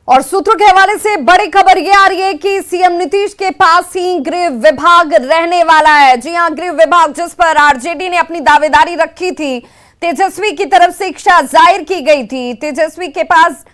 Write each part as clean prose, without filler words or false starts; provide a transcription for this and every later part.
और सूत्रों के हवाले से बड़ी खबर यह आ रही है कि सीएम नीतीश के पास ही गृह विभाग रहने वाला है। जी हां, गृह विभाग जिस पर आरजेडी ने अपनी दावेदारी रखी थी, तेजस्वी की तरफ से इच्छा जाहिर की गई थी, तेजस्वी के पास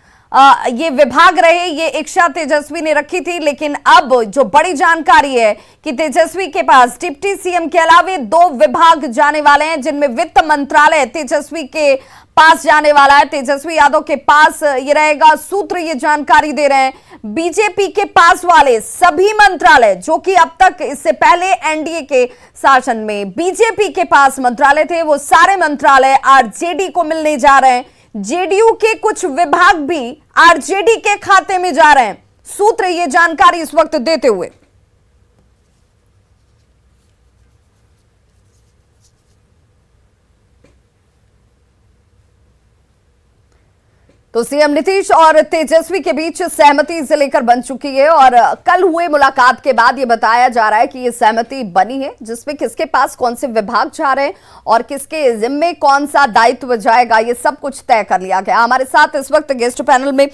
ये विभाग रहे, ये इच्छा तेजस्वी ने रखी थी। लेकिन अब जो बड़ी जानकारी है कि तेजस्वी के पास डिप्टी सीएम के अलावे 2 विभाग जाने वाले हैं, जिनमें वित्त मंत्रालय तेजस्वी के पास जाने वाला है, तेजस्वी यादव के पास ये रहेगा। सूत्र ये जानकारी दे रहे हैं बीजेपी के पास वाले सभी मंत्रालय जो कि अब तक इससे पहले एनडीए के शासन में बीजेपी के पास मंत्रालय थे, वो सारे मंत्रालय आरजेडी को मिलने जा रहे हैं। जेडीयू के कुछ विभाग भी आरजेडी के खाते में जा रहे हैं। सूत्र ये जानकारी इस वक्त देते हुए तो सीएम नीतीश और तेजस्वी के बीच सहमति इसे लेकर बन चुकी है और कल हुए मुलाकात के बाद ये बताया जा रहा है कि ये सहमति बनी है, जिसमें किसके पास कौन से विभाग जा रहे हैं और किसके जिम्मे कौन सा दायित्व जाएगा, ये सब कुछ तय कर लिया गया। हमारे साथ इस वक्त गेस्ट पैनल में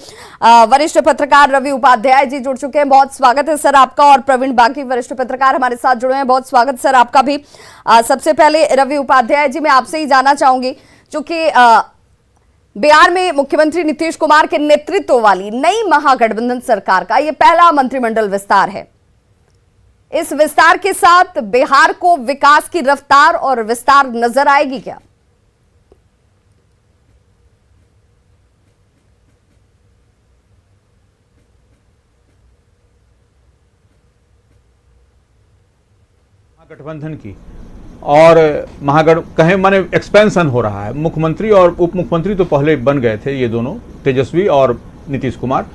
वरिष्ठ पत्रकार रवि उपाध्याय जी जुड़ चुके हैं। बहुत स्वागत है सर आपका। और प्रवीण बागी वरिष्ठ पत्रकार हमारे साथ जुड़े हैं। बहुत स्वागत सर आपका भी। सबसे पहले रवि उपाध्याय जी, मैं आपसे ही जानना चाहूंगी, चूंकि बिहार में मुख्यमंत्री नीतीश कुमार के नेतृत्व वाली नई महागठबंधन सरकार का यह पहला मंत्रिमंडल विस्तार है। इस विस्तार के साथ बिहार को विकास की रफ्तार और विस्तार नजर आएगी क्या? गठबंधन की और महागठ कहें माने एक्सपेंशन हो रहा है। मुख्यमंत्री और उप मुख्यमंत्री तो पहले बन गए थे, ये दोनों तेजस्वी और नीतीश कुमार।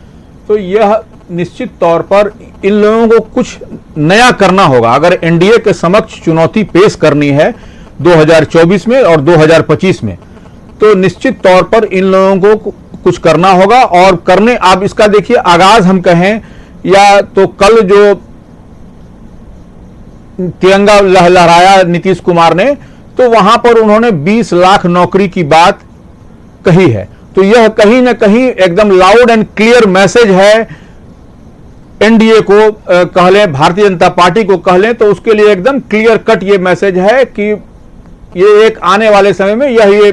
तो यह निश्चित तौर पर इन लोगों को कुछ नया करना होगा अगर एनडीए के समक्ष चुनौती पेश करनी है 2024 में और 2025 में। तो निश्चित तौर पर इन लोगों को कुछ करना होगा और करने, आप इसका देखिए आगाज हम कहें या तो कल जो तिरंगा लहराया नीतीश कुमार ने, तो वहां पर उन्होंने 20 लाख नौकरी की बात कही है। तो यह कहीं ना कहीं एकदम लाउड एंड क्लियर मैसेज है एनडीए को कह लें, भारतीय जनता पार्टी को कह लें, तो उसके लिए एकदम क्लियर कट ये मैसेज है कि ये एक आने वाले समय में ये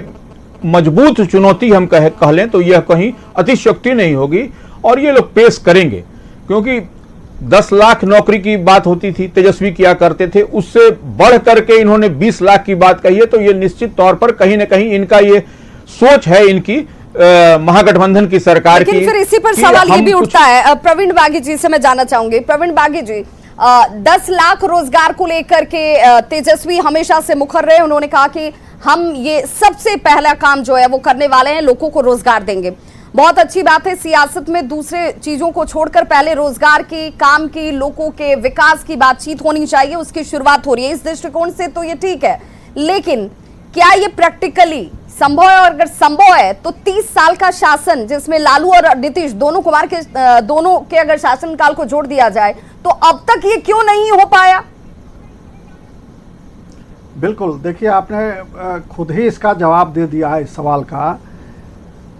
मजबूत चुनौती हम कह लें तो यह कहीं अतिशयोक्ति नहीं होगी और ये लोग पेश करेंगे। क्योंकि 10 लाख नौकरी की बात होती थी, तेजस्वी किया करते थे, उससे बढ़ करके इन्होंने 20 लाख की बात कही है। तो ये निश्चित तौर पर कहीं ना कहीं इनका ये सोच है इनकी महागठबंधन की सरकार की। फिर इसी पर सवाल ये भी उठता है, प्रवीण बागी जी से मैं जानना चाहूंगी। प्रवीण बागी जी, 10 लाख रोजगार को लेकर के तेजस्वी हमेशा से मुखर रहे। उन्होंने कहा कि हम ये सबसे पहला काम जो है वो करने वाले हैं, लोगों को रोजगार देंगे। बहुत अच्छी बात है, सियासत में दूसरे चीजों को छोड़कर पहले रोजगार की, काम की, लोगों के विकास की बातचीत होनी चाहिए, उसकी शुरुआत हो रही है। इस दृष्टिकोण से तो ये ठीक है, लेकिन क्या ये प्रैक्टिकली संभव है? और अगर संभव है तो 30 साल का शासन, जिसमें लालू और नीतीश दोनों के अगर शासनकाल को जोड़ दिया जाए, तो अब तक ये क्यों नहीं हो पाया? बिल्कुल, देखिए आपने खुद ही इसका जवाब दे दिया है इस सवाल का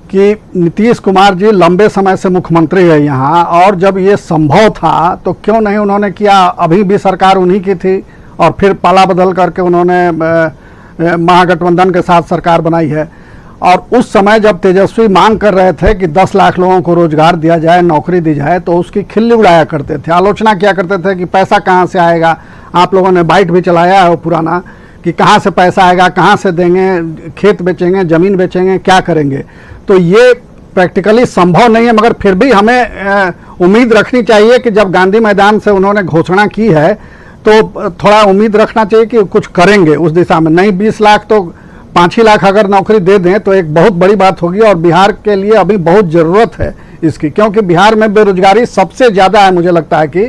कि नीतीश कुमार जी लंबे समय से मुख्यमंत्री है यहाँ, और जब ये संभव था तो क्यों नहीं उन्होंने किया। अभी भी सरकार उन्हीं की थी और फिर पाला बदल करके उन्होंने महागठबंधन के साथ सरकार बनाई है। और उस समय जब तेजस्वी मांग कर रहे थे कि 10 लाख लोगों को रोजगार दिया जाए, नौकरी दी जाए, तो उसकी खिल्ली उड़ाया करते थे, आलोचना किया करते थे कि पैसा कहाँ से आएगा। आप लोगों ने बाइट भी चलाया है वो पुराना कि कहाँ से पैसा आएगा, कहाँ से देंगे, खेत बेचेंगे, ज़मीन बेचेंगे, क्या करेंगे। तो ये प्रैक्टिकली संभव नहीं है, मगर फिर भी हमें उम्मीद रखनी चाहिए कि जब गांधी मैदान से उन्होंने घोषणा की है तो थोड़ा उम्मीद रखना चाहिए कि कुछ करेंगे उस दिशा में। नहीं 20 लाख तो 5 लाख अगर नौकरी दे दें तो एक बहुत बड़ी बात होगी। और बिहार के लिए अभी बहुत ज़रूरत है इसकी, क्योंकि बिहार में बेरोजगारी सबसे ज़्यादा है। मुझे लगता है कि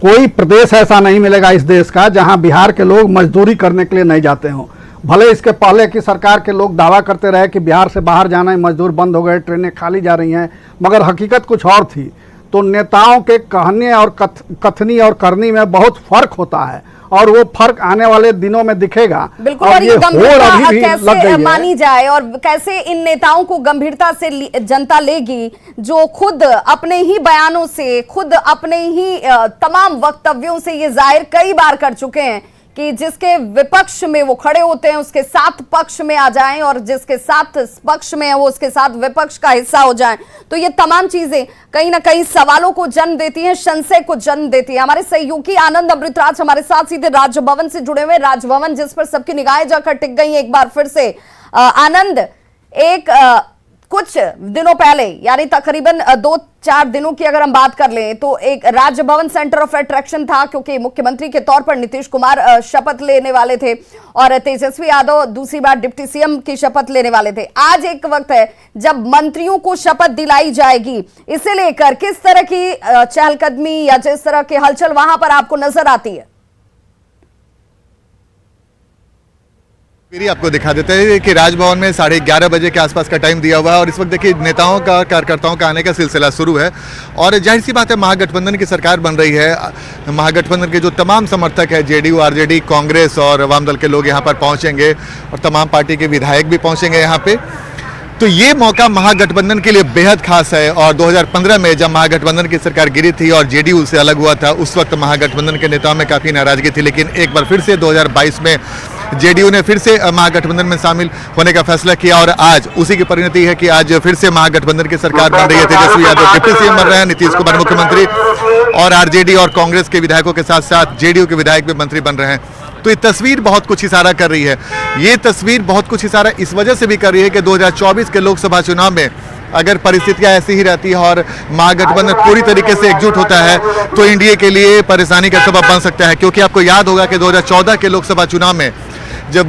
कोई प्रदेश ऐसा नहीं मिलेगा इस देश का जहां बिहार के लोग मजदूरी करने के लिए नहीं जाते हों। भले इसके पहले की सरकार के लोग दावा करते रहे कि बिहार से बाहर जाना ही मजदूर बंद हो गए, ट्रेनें खाली जा रही हैं, मगर हकीकत कुछ और थी। तो नेताओं के कहने और कथनी और करनी में बहुत फर्क होता है, और वो फर्क आने वाले दिनों में दिखेगा। बिल्कुल, और ये होड़ गंभीरता अभी भी लग गई कैसे है। मानी जाए और कैसे इन नेताओं को गंभीरता से जनता लेगी, जो खुद अपने ही बयानों से, खुद अपने ही तमाम वक्तव्यों से ये जाहिर कई बार कर चुके हैं कि जिसके विपक्ष में वो खड़े होते हैं उसके साथ पक्ष में आ जाएं, और जिसके साथ पक्ष में है वो उसके साथ विपक्ष का हिस्सा हो जाएं। तो ये तमाम चीजें कहीं ना कहीं सवालों को जन्म देती हैं, संशय को जन्म देती है। हमारे सहयोगी आनंद अमृतराज हमारे साथ सीधे राजभवन से जुड़े हुए, राजभवन जिस पर सबकी निगाहें जाकर टिक गई एक बार फिर से। आनंद, कुछ दिनों पहले यानी तकरीबन 2-4 दिनों की अगर हम बात कर लें तो एक राजभवन सेंटर ऑफ अट्रैक्शन था, क्योंकि मुख्यमंत्री के तौर पर नीतीश कुमार शपथ लेने वाले थे और तेजस्वी यादव दूसरी बार डिप्टी सीएम की शपथ लेने वाले थे। आज एक वक्त है जब मंत्रियों को शपथ दिलाई जाएगी, इसे लेकर किस तरह की चहलकदमी या जिस तरह की हलचल वहां पर आपको नजर आती है? फिर आपको दिखा देते हैं कि राजभवन में 11:30 बजे के आसपास का टाइम दिया हुआ है और इस वक्त देखिए नेताओं का, कार्यकर्ताओं का आने का सिलसिला शुरू है। और जाहिर सी बात है, महागठबंधन की सरकार बन रही है। महागठबंधन के जो तमाम समर्थक है, जेडीयू, आरजेडी, कांग्रेस और वाम दल के लोग यहाँ पर पहुँचेंगे और तमाम पार्टी के विधायक भी पहुँचेंगे यहाँ पे। तो ये मौका महागठबंधन के लिए बेहद खास है। और 2015 में जब महागठबंधन की सरकार गिरी थी और जेडीयू से अलग हुआ था, उस वक्त महागठबंधन के नेताओं में काफ़ी नाराजगी थी, लेकिन एक बार फिर से 2022 में जेडीयू ने फिर से महागठबंधन में शामिल होने का फैसला किया और आज उसी की परिणति है कि आज फिर से महागठबंधन की सरकार बन रही है। तेजस्वी यादव डिप्टी सीएम बन रहे हैं, नीतीश कुमार मुख्यमंत्री और आरजेडी और कांग्रेस के विधायकों के साथ साथ जेडीयू के विधायक भी मंत्री बन रहे हैं। तो ये तस्वीर बहुत कुछ इशारा कर रही है। ये तस्वीर बहुत कुछ इशारा इस वजह से भी कर रही है कि 2024 के लोकसभा चुनाव में अगर परिस्थितियां ऐसी ही रहती है और महागठबंधन पूरी तरीके से एकजुट होता है तो एनडीए के लिए परेशानी का सबब बन सकता है। क्योंकि आपको याद होगा कि 2014 के लोकसभा चुनाव में जब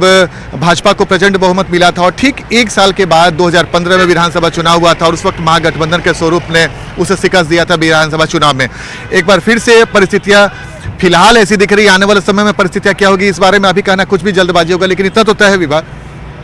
भाजपा को प्रचंड बहुमत मिला था और ठीक एक साल के बाद 2015 में विधानसभा चुनाव हुआ था और उस वक्त महागठबंधन के स्वरूप ने उसे शिकस्त दिया था विधानसभा चुनाव में। एक बार फिर से परिस्थितियां फिलहाल ऐसी दिख रही है। आने वाले समय में परिस्थितियां क्या होगी इस बारे में अभी कहना कुछ भी जल्दबाजी होगा, लेकिन इतना तो तय है विभाग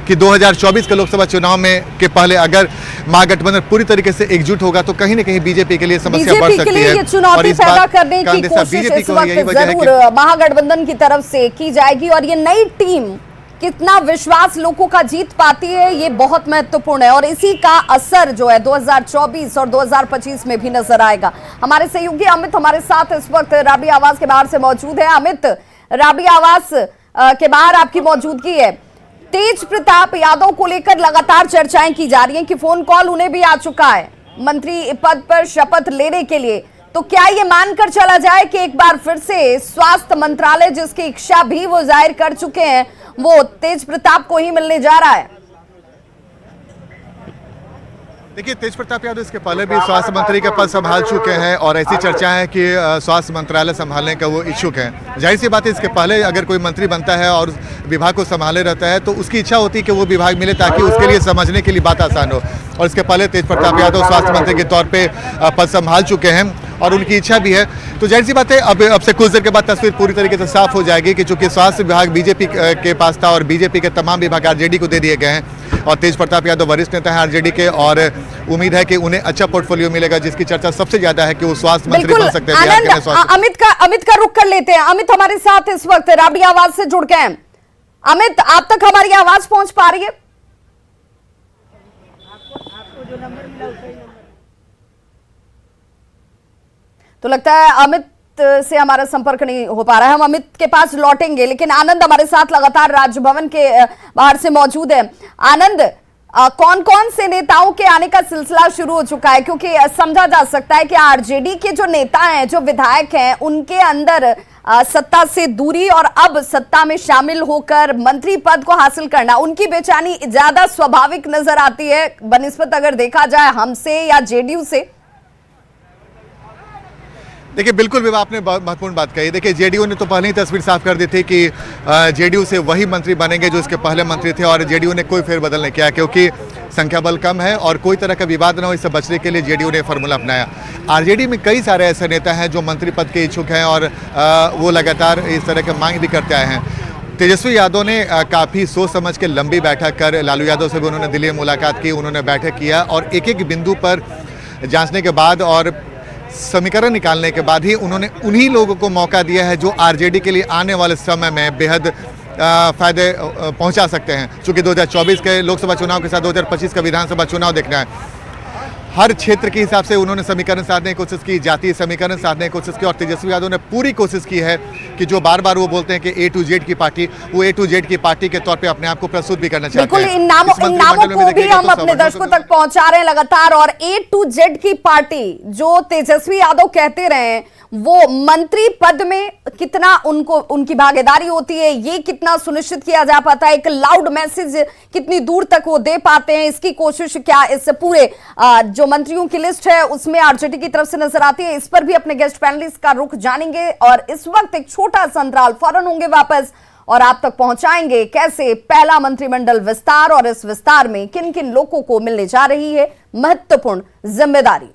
कि 2024 के लोकसभा चुनाव में के पहले अगर महागठबंधन पूरी तरीके से एकजुट होगा तो कहीं न कहीं बीजेपी के लिए समस्या बढ़ सकती है। ये चुनौती पैदा करने की कोशिश इस वक्त जरूर महागठबंधन की तरफ से की जाएगी और ये नई टीम कितना विश्वास लोगों का जीत पाती है ये बहुत महत्वपूर्ण है और इसी का असर जो है 2024 और 2025 में भी नजर आएगा। हमारे सहयोगी अमित हमारे साथ इस वक्त राबी आवास के बाहर से मौजूद है। अमित, राबी आवास के बाहर आपकी मौजूदगी है। तेज प्रताप यादव को लेकर लगातार चर्चाएं की जा रही हैं कि फोन कॉल उन्हें भी आ चुका है मंत्री पद पर शपथ लेने के लिए। तो क्या ये मानकर चला जाए कि एक बार फिर से स्वास्थ्य मंत्रालय जिसकी इच्छा भी वो जाहिर कर चुके हैं वो तेज प्रताप को ही मिलने जा रहा है? देखिए, तेज प्रताप यादव इसके पहले भी स्वास्थ्य मंत्री का पद संभाल चुके हैं और ऐसी चर्चा है कि स्वास्थ्य मंत्रालय संभालने का वो इच्छुक हैं। जाहिर सी बात है, इसके पहले अगर कोई मंत्री बनता है और विभाग को संभाले रहता है तो उसकी इच्छा होती है कि वो विभाग मिले ताकि उसके लिए समझने के लिए बात आसान हो। और इसके पहले तेज प्रताप यादव स्वास्थ्य मंत्री के तौर पर पद संभाल चुके हैं और उनकी इच्छा भी है। तो जाहिर सी बात है अब से कुछ देर के बाद तस्वीर पूरी तरीके से साफ हो जाएगी कि चूंकि स्वास्थ्य विभाग बीजेपी के पास था और बीजेपी के तमाम विभाग आरजेडी को दे दिए गए हैं और तेज प्रताप यादव वरिष्ठ नेता हैं आरजेडी के और उम्मीद है कि उन्हें अच्छा पोर्टफोलियो मिलेगा जिसकी चर्चा सबसे ज्यादा है कि वो स्वास्थ्य मंत्री बन सकते हैं। अमित का रुख कर लेते हैं। अमित हमारे साथ इस वक्त राबी आवाज से जुड़ गए हैं। अमित, आप तक हमारी आवाज पहुंच पा रही है? तो लगता है अमित से हमारा संपर्क नहीं हो पा रहा है। हम अमित के पास लौटेंगे, लेकिन आनंद हमारे साथ लगातार राजभवन के बाहर से मौजूद है। आनंद, कौन कौन से नेताओं के आने का सिलसिला शुरू हो चुका है? क्योंकि समझा जा सकता है कि आरजेडी के जो नेता हैं, जो विधायक हैं, उनके अंदर सत्ता से दूरी और अब सत्ता में शामिल होकर मंत्री पद को हासिल करना, उनकी बेचैनी ज्यादा स्वाभाविक नजर आती है बनिस्बत अगर देखा जाए हमसे या जेडीयू से। देखिए, बिल्कुल विवाह आपने महत्वपूर्ण बात कही। देखिए, जेडीयू ने तो पहले ही तस्वीर साफ कर दी थी कि जेडीयू से वही मंत्री बनेंगे जो इसके पहले मंत्री थे और जेडीयू ने कोई फेरबदल नहीं किया क्योंकि संख्या बल कम है और कोई तरह का विवाद न हो, इससे बचने के लिए जेडीयू ने फॉर्मूला अपनाया। आरजेडी में कई सारे ऐसे नेता हैं जो मंत्री पद के इच्छुक हैं और वो लगातार इस तरह की मांग भी करते आए हैं। तेजस्वी यादव ने काफ़ी सोच समझ के लंबी बैठक कर लालू यादव से भी उन्होंने दिल्ली में मुलाकात की, उन्होंने बैठक किया और एक एक बिंदु पर जांचने के बाद और समीकरण निकालने के बाद ही उन्होंने उन्हीं लोगों को मौका दिया है जो आरजेडी के लिए आने वाले समय में बेहद फायदे पहुंचा सकते हैं। चूंकि 2024 के लोकसभा चुनाव के साथ 2025 का विधानसभा चुनाव देखना है, हर क्षेत्र के हिसाब से उन्होंने समीकरण साधने की कोशिश की, जातीय समीकरण साधने की कोशिश की, और तेजस्वी यादव ने पूरी कोशिश की है कि जो बार बार वो बोलते हैं कि A to Z की पार्टी, वो A to Z की पार्टी के तौर पे अपने आप को प्रस्तुत भी करना चाहते हैं। बिल्कुल, इन नामों को भी हम अपने दर्शकों तक पहुंचा रहे हैं लगातार। और A to Z की पार्टी जो तेजस्वी यादव कहते रहे, वो मंत्री पद में कितना उनकी भागीदारी होती है, ये कितना सुनिश्चित किया जा पाता है, एक लाउड मैसेज कितनी दूर तक वो दे पाते हैं, इसकी कोशिश क्या इस पूरे जो मंत्रियों की लिस्ट है उसमें आरजेडी की तरफ से नजर आती है, इस पर भी अपने गेस्ट पैनलिस्ट का रुख जानेंगे। और इस वक्त एक छोटा सा अंतराल, फौरन होंगे वापस और आप तक पहुंचाएंगे कैसे पहला मंत्रिमंडल विस्तार और इस विस्तार में किन किन लोगों को मिलने जा रही है महत्वपूर्ण जिम्मेदारी।